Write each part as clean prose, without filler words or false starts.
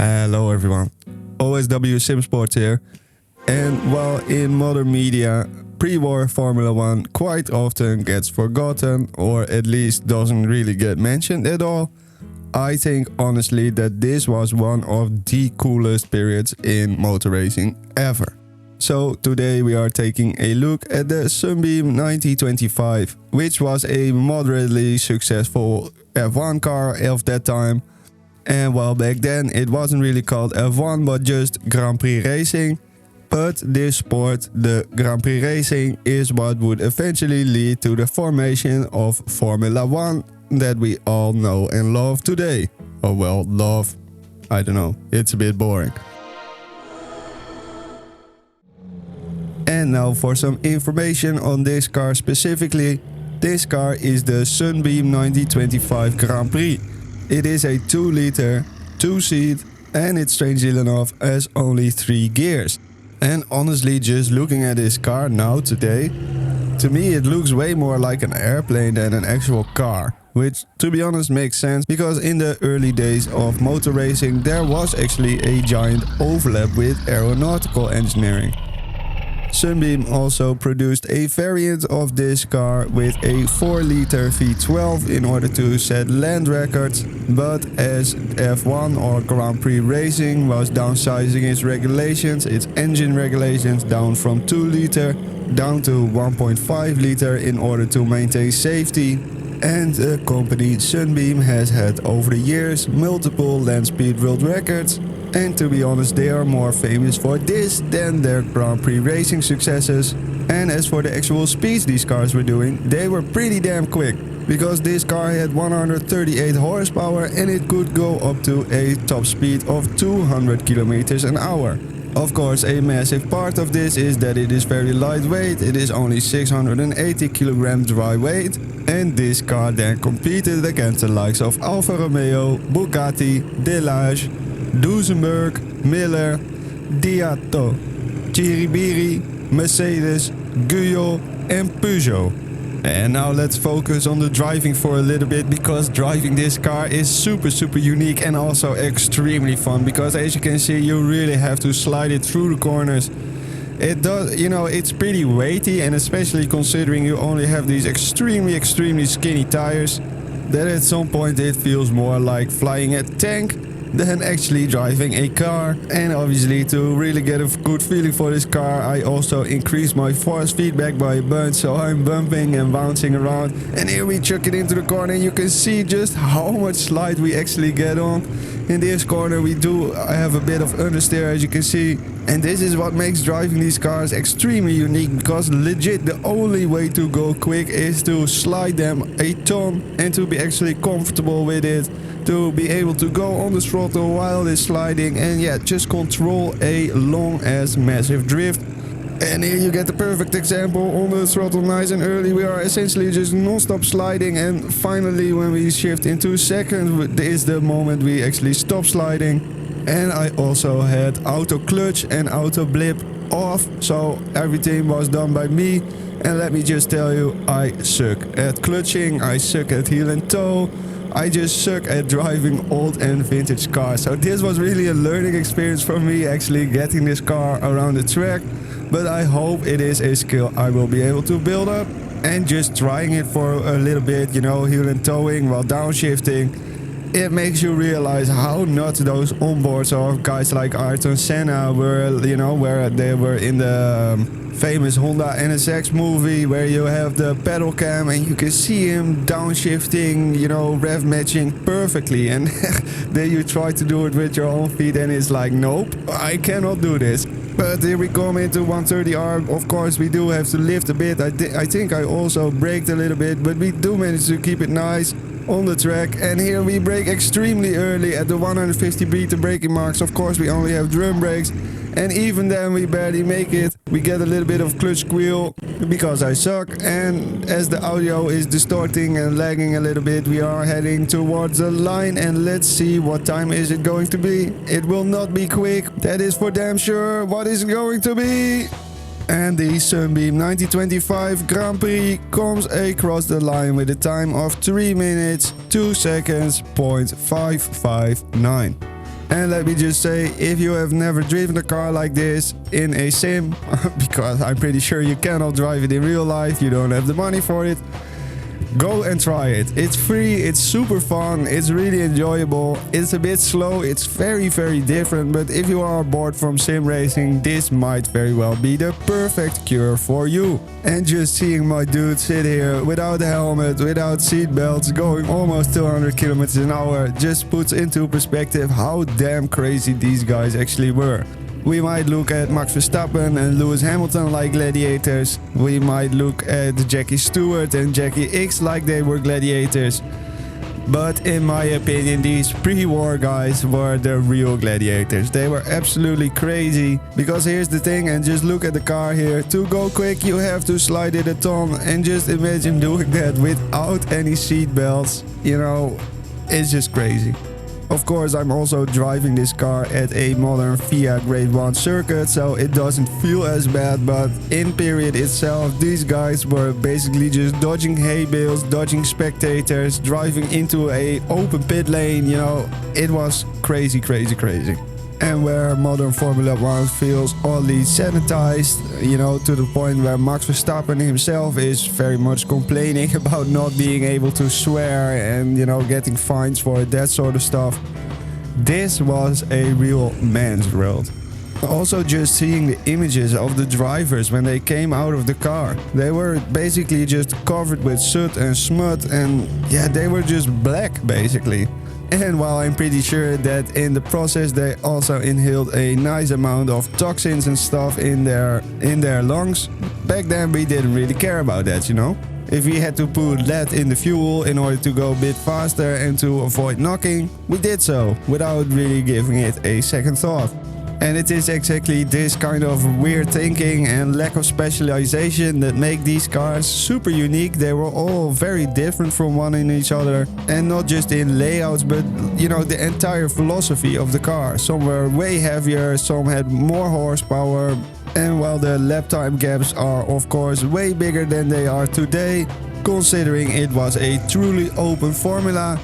Hello everyone, OSW-Sim-Sports here. And while in modern media, pre-war Formula 1 quite often gets forgotten or at least doesn't really get mentioned at all, I think honestly that this was one of the coolest periods in motor racing ever. So today we are taking a look at the Sunbeam 9025, which was a moderately successful F1 car of that time. And while back then it wasn't really called F1 but just Grand Prix Racing. But this sport, the Grand Prix Racing, is what would eventually lead to the formation of Formula 1 that we all know and love today. Or well, love, I don't know, it's a bit boring. And now for some information on this car specifically. This car is the Sunbeam 9025 Grand Prix. It is a 2-liter, 2-seat, and it strangely enough has only 3 gears. And honestly, just looking at this car now today, to me it looks way more like an airplane than an actual car. Which, to be honest, makes sense because in the early days of motor racing there was actually a giant overlap with aeronautical engineering. Sunbeam also produced a variant of this car with a 4-liter V12 in order to set land records, but as F1 or Grand Prix Racing was downsizing its regulations, its engine regulations down from 2-liter down to 1.5-liter in order to maintain safety. And the company Sunbeam has had over the years multiple land speed world records. And to be honest, they are more famous for this than their Grand Prix Racing successes. And as for the actual speeds these cars were doing, they were pretty damn quick. Because this car had 138 horsepower and it could go up to a top speed of 200 kilometers an hour. Of course, a massive part of this is that it is very lightweight. It is only 680 kilograms dry weight. And this car then competed against the likes of Alfa Romeo, Bugatti, Delage, Duesenberg, Miller, Diato, Chiribiri, Mercedes, Guyot and Peugeot. And now let's focus on the driving for a little bit, because driving this car is super unique and also extremely fun, because as you can see you really have to slide it through the corners. It does, it's pretty weighty, and especially considering you only have these extremely skinny tires, that at some point it feels more like flying a tank than actually driving a car. And obviously to really get a good feeling for this car I also increased my force feedback by a bunch, so I'm bumping and bouncing around. And here we chuck it into the corner and you can see just how much slide we actually get on. In this corner we do have a bit of understeer, as you can see, and this is what makes driving these cars extremely unique, because legit the only way to go quick is to slide them a ton and to be actually comfortable with it, to be able to go on the throttle while it's sliding and just control a long ass massive drift. And here you get the perfect example on the throttle nice and early. We are essentially just non-stop sliding, and finally when we shift into second is the moment we actually stop sliding. And I also had auto clutch and auto blip off, so everything was done by me. And let me just tell you, I suck at clutching, I suck at heel and toe. I just suck at driving old and vintage cars. So this was really a learning experience for me, actually getting this car around the track. But I hope it is a skill I will be able to build up. And just trying it for a little bit, heel and towing while downshifting, it makes you realize how nuts those onboards of guys like Ayrton Senna were, where they were in the famous Honda NSX movie, where you have the pedal cam and you can see him downshifting, rev matching perfectly. And then you try to do it with your own feet and it's like, nope, I cannot do this. But here we come into 130R. Of course we do have to lift a bit. I think I also braked a little bit, but we do manage to keep it nice on the track. And here we brake extremely early at the 150 meter braking marks. Of course we only have drum brakes, and even then we barely make it. We get a little bit of clutch squeal because I suck, and as the audio is distorting and lagging a little bit, we are heading towards the line, and let's see what time is it going to be. It will not be quick, that is for damn sure. What is it going to be? And the Sunbeam 9025 Grand Prix comes across the line with a time of 3 minutes, 2 seconds, .559. And let me just say, if you have never driven a car like this in a sim, because I'm pretty sure you cannot drive it in real life, you don't have the money for it, go and try it. It's free, it's super fun, it's really enjoyable, it's a bit slow, it's very different, but if you are bored from sim racing, this might very well be the perfect cure for you. And just seeing my dude sit here without a helmet, without seatbelts, going almost 200 kilometers an hour just puts into perspective how damn crazy these guys actually were. We might look at Max Verstappen and Lewis Hamilton like gladiators. We might look at Jackie Stewart and Jackie X like they were gladiators. But in my opinion, these pre-war guys were the real gladiators. They were absolutely crazy. Because here's the thing, and just look at the car here. To go quick, you have to slide it a ton. And just imagine doing that without any seat belts. You know, it's just crazy. Of course, I'm also driving this car at a modern FIA Grade 1 circuit, so it doesn't feel as bad, but in period itself, these guys were basically just dodging hay bales, dodging spectators, driving into a open pit lane, you know, it was crazy. And where modern Formula 1 feels oddly sanitized, you know, to the point where Max Verstappen himself is very much complaining about not being able to swear and, you know, getting fines for it, that sort of stuff. This was a real man's world. Also just seeing the images of the drivers when they came out of the car. They were basically just covered with soot and smut and yeah, they were just black basically. And while I'm pretty sure that in the process they also inhaled a nice amount of toxins and stuff in their lungs, back then we didn't really care about that, you know. If we had to put lead in the fuel in order to go a bit faster and to avoid knocking, we did so without really giving it a second thought. And it is exactly this kind of weird thinking and lack of specialization that make these cars super unique. They were all very different from one in each other. And not just in layouts, but you know, the entire philosophy of the car. Some were way heavier, some had more horsepower. And while the lap time gaps are of course way bigger than they are today, considering it was a truly open formula,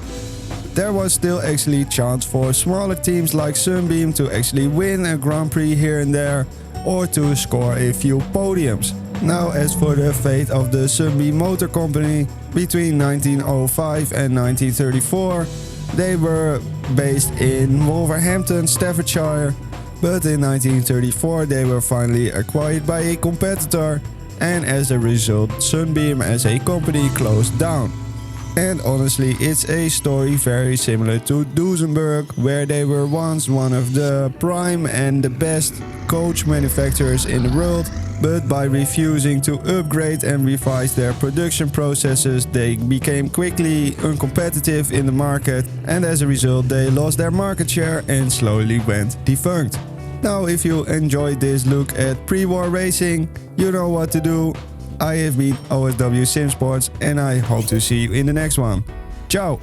there was still actually chance for smaller teams like Sunbeam to actually win a Grand Prix here and there or to score a few podiums. Now, as for the fate of the Sunbeam Motor Company, between 1905 and 1934, they were based in Wolverhampton, Staffordshire, but in 1934 they were finally acquired by a competitor, and as a result Sunbeam as a company closed down. And honestly, it's a story very similar to Duesenberg, where they were once one of the prime and the best coach manufacturers in the world, but by refusing to upgrade and revise their production processes, they became quickly uncompetitive in the market, and as a result they lost their market share and slowly went defunct. Now, if you enjoyed this look at pre-war racing, you know what to do. I have been OSW-Sim-Sports and I hope to see you in the next one. Ciao!